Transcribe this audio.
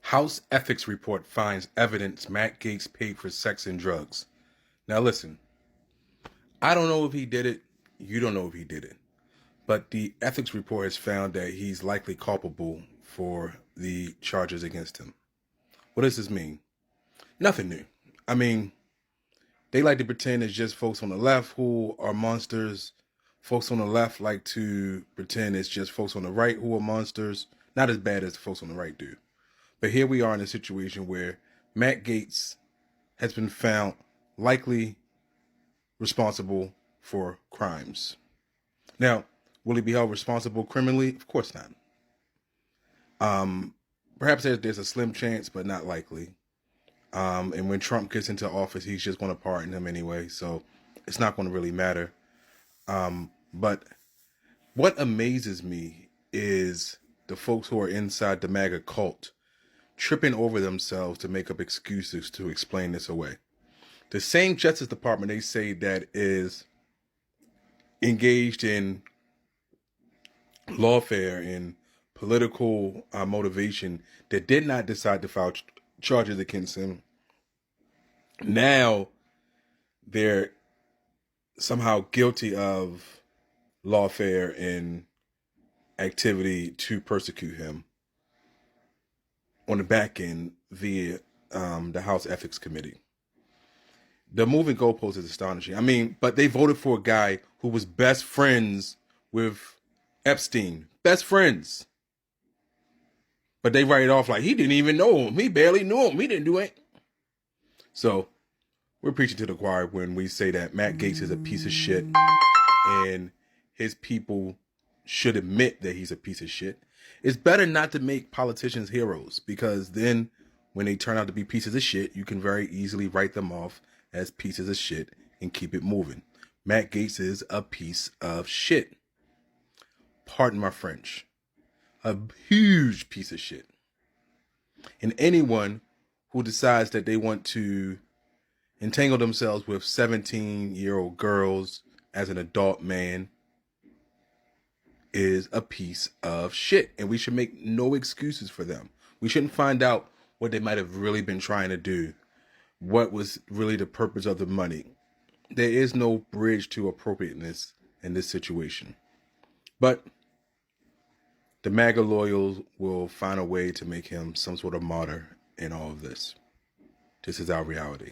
House ethics report finds evidence Matt Gaetz paid for sex and drugs. Now listen, I don't know if he did it. You don't know if he did it. But the ethics report has found that he's likely culpable for the charges against him. What does this mean? Nothing new. I mean, they like to pretend it's just folks on the left who are monsters. Folks on the left like to pretend it's just folks on the right who are monsters. Not as bad as the folks on the right do. But here we are in a situation where Matt Gaetz has been found likely responsible for crimes. Now, will he be held responsible criminally? Of course not. Perhaps there's a slim chance, but not likely. And when Trump gets into office, he's just going to pardon him anyway. So it's not going to really matter. But what amazes me is the folks who are inside the MAGA cult tripping over themselves to make up excuses to explain this away. The same Justice Department they say that is engaged in lawfare and political motivation that did not decide to file charges against him. Now they're somehow guilty of lawfare and activity to persecute him on the back end via the House Ethics Committee. The moving goalpost is astonishing. I mean, but they voted for a guy who was best friends with Epstein. Best friends. But they write it off like he didn't even know him. He barely knew him. He didn't do it. So we're preaching to the choir when we say that Matt Gaetz is a piece of shit and his people should admit that he's a piece of shit. It's better not to make politicians heroes, because then when they turn out to be pieces of shit, you can very easily write them off as pieces of shit and keep it moving. Matt Gaetz is a piece of shit. Pardon my French. A huge piece of shit. And anyone who decides that they want to entangle themselves with 17-year-old girls as an adult man is a piece of shit. And we should make no excuses for them. We shouldn't find out what they might have really been trying to do. What was really the purpose of the money. There is no bridge to appropriateness in this situation. But the MAGA loyals will find a way to make him some sort of martyr in all of this. This is our reality.